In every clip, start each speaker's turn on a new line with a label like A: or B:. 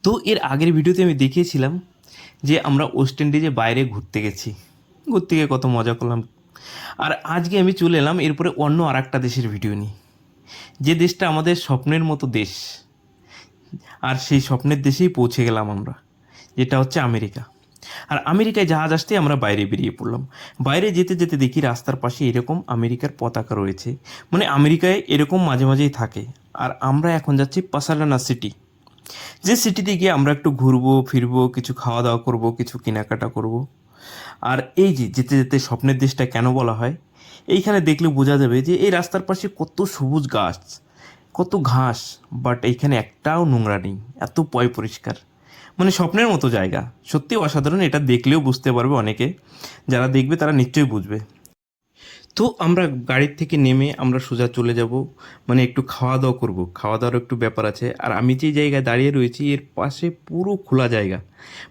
A: তো এর আগের ভিডিওতে আমি দেখিয়েছিলাম যে আমরা ওয়েস্ট ইন্ডিজে বাইরে ঘুরতে গেছি, ঘুরতে গিয়ে কত মজা করলাম। আর আজকে আমি চলে এলাম এরপরে অন্য আর একটা দেশের ভিডিও নিয়ে, যে দেশটা আমাদের স্বপ্নের মতো দেশ। আর সেই স্বপ্নের দেশেই পৌঁছে গেলাম আমরা, যেটা হচ্ছে আমেরিকা। আর আমেরিকায় জাহাজ আসতেই আমরা বাইরে বেরিয়ে পড়লাম। বাইরে যেতে যেতে দেখি রাস্তার পাশে এরকম আমেরিকার পতাকা রয়েছে, মানে আমেরিকায় এরকম মাঝে মাঝেই থাকে। আর আমরা এখন যাচ্ছি পাসাডানা সিটি, যে সিটিতে গিয়ে আমরা একটু ঘুরবো ফিরবো, কিছু খাওয়া দাওয়া করব, কিছু কেনাকাটা করব। আর এই যে যেতে যেতে স্বপ্নের দেশটা কেন বলা হয়, এইখানে দেখলে বোঝা যাবে যে এই রাস্তার পাশে কত সবুজ গাছ, কত ঘাস, বাট এইখানে একটাও নোংরা নেই, এত পয় পরিষ্কার। মানে স্বপ্নের মতো জায়গা, সত্যি অসাধারণ। এটা দেখলেও বুঝতে পারবে অনেকে, যারা দেখবে তারা নিশ্চয়ই বুঝবে। তো আমরা গাড়ির থেকে নেমে আমরা সোজা চলে যাব, মানে একটু খাওয়া দাওয়া করব, খাওয়া দাওয়ার একটু ব্যাপার আছে। আর আমি যে জায়গায় দাঁড়িয়ে রয়েছি এর পাশে পুরো খোলা জায়গা,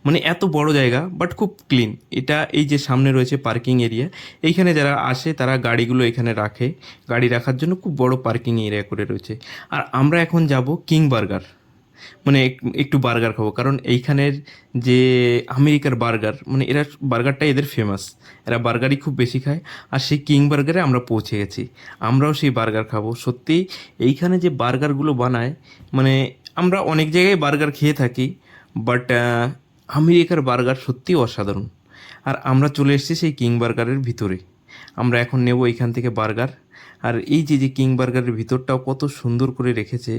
A: মানে এত বড় জায়গা বাট খুব ক্লিন। এটা এই যে সামনে রয়েছে পার্কিং এরিয়া, এইখানে যারা আসে তারা গাড়িগুলো এখানে রাখে, গাড়ি রাখার জন্য খুব বড় পার্কিং এরিয়া করে রয়েছে। আর আমরা এখন যাব কিং বার্গার, মানে একটু বার্গার খাবো, কারণ এইখানের যে আমেরিকার বার্গার, মানে এরা বার্গারটাই এদের ফেমাস, এরা বার্গারই খুব বেশি খায়। আর সেই কিং বার্গারে আমরা পৌঁছে গেছি, আমরাও সেই বার্গার খাবো। সত্যি এইখানে যে বার্গারগুলো বানায়, মানে আমরা অনেক জায়গায় বার্গার খেয়ে থাকি, বাট আমেরিকার বার্গার সত্যি অসাধারণ। আর আমরা চলে এসেছি সেই কিং বার্গারের ভিতরে, আমরা এখন নেব এইখান থেকে বার্গার। আর এই যে যে কিং বার্গারের ভিতরটাও কত সুন্দর করে রেখেছে,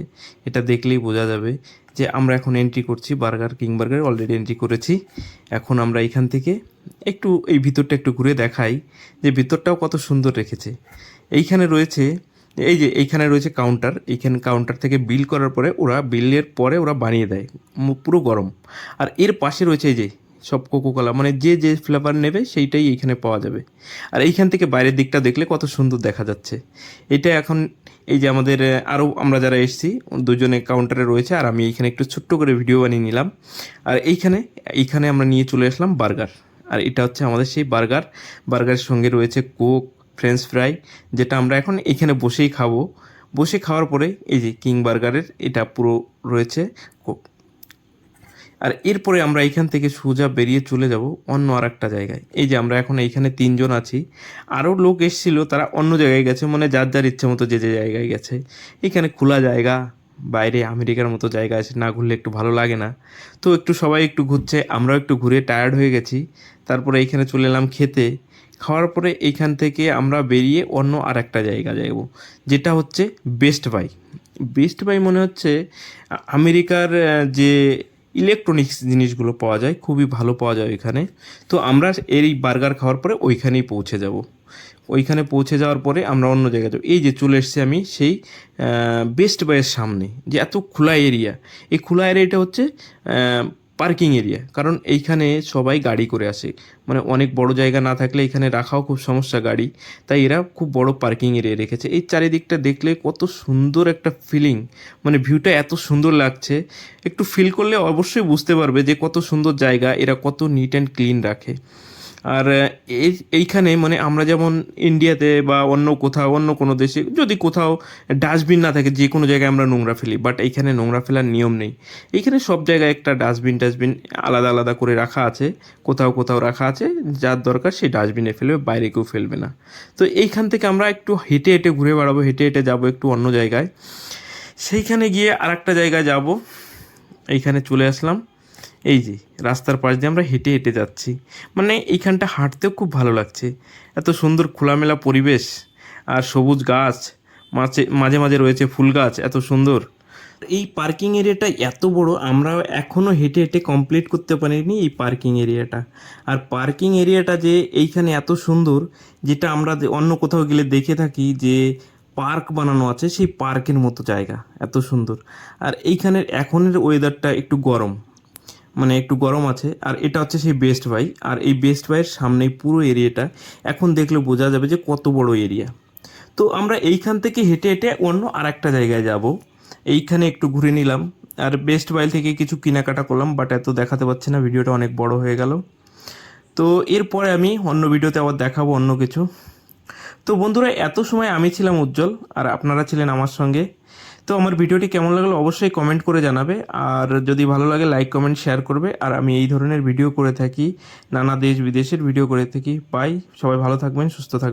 A: এটা দেখলেই বোঝা যাবে যে আমরা এখন এন্ট্রি করছি বার্গার কিং বার্গারে, অলরেডি এন্ট্রি করেছি। এখন আমরা এইখান থেকে একটু এই ভিতরটা একটু ঘুরে দেখাই যে ভিতরটাও কত সুন্দর রেখেছে। এইখানে রয়েছে, এই যে এইখানে রয়েছে কাউন্টার, এইখানে কাউন্টার থেকে বিল করার পরে ওরা বিলের পরে ওরা বানিয়ে দেয়, পুরো গরম। আর এর পাশে রয়েছে এই যে সব কোকোকোলা, মানে যে যে ফ্লেভার নেবে সেইটাই এইখানে পাওয়া যাবে। আর এইখান থেকে বাইরের দিকটা দেখলে কত সুন্দর দেখা যাচ্ছে। এটা এখন এই যে আমাদের আরও আমরা যারা এসেছি দুজনে কাউন্টারে রয়েছে, আর আমি এইখানে একটু ছোট্ট করে ভিডিও বানিয়ে নিলাম। আর এইখানে আমরা নিয়ে চলে আসলাম বার্গার। আর এটা হচ্ছে আমাদের সেই বার্গার, বার্গারের সঙ্গে রয়েছে কোক, ফ্রেঞ্চ ফ্রাই, যেটা আমরা এখন এখানে বসেই খাবো। বসে খাওয়ার পরে এই যে কিং বার্গারের এটা পুরো রয়েছে কোক। আর এরপরে আমরা এইখান থেকে সোজা বেরিয়ে চলে যাব অন্য আর একটা জায়গায়। এই যে আমরা এখন এইখানে তিনজন আছি, আরও লোক এসেছিল, তারা অন্য জায়গায় গেছে, মানে যার যার ইচ্ছে মতো যে যে জায়গায় গেছে। এখানে খোলা জায়গা, বাইরে আমেরিকার মতো জায়গা আছে, না ঘুরলে একটু ভালো লাগে না। তো একটু সবাই একটু ঘুরছে, আমরাও একটু ঘুরে টায়ার্ড হয়ে গেছি। তারপরে এইখানে চলে এলাম খেতে। খাওয়ার পরে এইখান থেকে আমরা বেরিয়ে অন্য আর একটা জায়গা যাব, যেটা হচ্ছে বেস্ট বাই। বেস্ট বাই মনে হচ্ছে আমেরিকার যে ইলেকট্রনিক্স জিনিসগুলো পাওয়া যায়, খুবই ভালো পাওয়া যায় ওইখানে। তো আমরা এই বার্গার খাওয়ার পরে ওইখানেই পৌঁছে যাব। ওইখানে পৌঁছে যাওয়ার পরে আমরা অন্য জায়গায় যাবো। এই যে চলে এসেছি আমি সেই বেস্ট বাইয়ের সামনে, যে এত খোলা এরিয়া। এই খোলা এরিয়াটা হচ্ছে পার্কিং এরিয়া, কারণ এইখানে সবাই গাড়ি করে আসে, মানে অনেক বড় জায়গা না থাকলে এখানে রাখাও খুব সমস্যা গাড়ি, তাই এরা খুব বড় পার্কিং এরিয়া রেখেছে। এই চারিদিকটা দেখলে কত সুন্দর একটা ফিলিং, মানে ভিউটা এত সুন্দর লাগছে। একটু ফিল করলে অবশ্যই বুঝতে পারবে যে কত সুন্দর জায়গা, এরা কত নিট অ্যান্ড ক্লিন রাখে। আর এইখানে মানে আমরা যেমন ইন্ডিয়াতে বা অন্য কোথাও অন্য কোনো দেশে যদি কোথাও ডাস্টবিন না থাকে, যে কোনো জায়গায় আমরা নোংরা ফেলি, বাট এইখানে নোংরা ফেলার নিয়ম নেই। এইখানে সব জায়গায় একটা ডাস্টবিন আলাদা আলাদা করে রাখা আছে, কোথাও কোথাও রাখা আছে, যার দরকার সেই ডাস্টবিনে ফেলবে, বাইরে কেউ ফেলবে না। তো এইখান থেকে আমরা একটু হেঁটে হেঁটে ঘুরে বেড়াবো, হেঁটে হেঁটে যাবো একটু অন্য জায়গায়, সেইখানে গিয়ে আর একটা জায়গায় যাব। এইখানে চলে আসলাম, এই যে রাস্তার পাশ দিয়ে আমরা হেঁটে হেঁটে যাচ্ছি, মানে এইখানটা হাঁটতেও খুব ভালো লাগছে, এত সুন্দর খোলামেলা পরিবেশ। আর সবুজ গাছ, মাঝে মাঝে মাঝে রয়েছে ফুল গাছ, এত সুন্দর। এই পার্কিং এরিয়াটা এত বড়, আমরা এখনও হেঁটে হেঁটে কমপ্লিট করতে পারিনি এই পার্কিং এরিয়াটা। আর পার্কিং এরিয়াটা যে এইখানে এত সুন্দর, যেটা আমরা অন্য কোথাও গেলে দেখে থাকি যে পার্ক বানানো আছে, সেই পার্কের মতো জায়গা, এত সুন্দর। আর এইখানের এখনের ওয়েদারটা একটু গরম, মানে একটু গরম আছে। আর এটা হচ্ছে সেই বেস্ট বাই, আর এই বেস্ট বাইয়ের সামনেই পুরো এরিয়াটা, এখন দেখলে বোঝা যাবে যে কত বড় এরিয়া। তো আমরা এইখান থেকে হেঁটে হেঁটে অন্য আর একটা জায়গায় যাব। এইখানে একটু ঘুরে নিলাম, আর বেস্ট বাই থেকে কিছু কেনাকাটা করলাম, বাট এত দেখাতে পারছি না, ভিডিওটা অনেক বড় হয়ে গেল। তো এরপরে আমি অন্য ভিডিওতে আবার দেখাবো অন্য কিছু। তো বন্ধুরা, এত সময় আমি ছিলাম উজ্জ্বল, আর আপনারা ছিলেন আমার সঙ্গে। তো আমার ভিডিওটি কেমন লাগলো অবশ্যই কমেন্ট করে জানাবে, আর যদি ভালো লাগে লাইক কমেন্ট শেয়ার করবে। আর আমি এই ধরনের ভিডিও করে থাকি, নানা দেশ বিদেশের ভিডিও করে থাকি। বাই, সবাই ভালো থাকবেন, সুস্থ থাকবেন।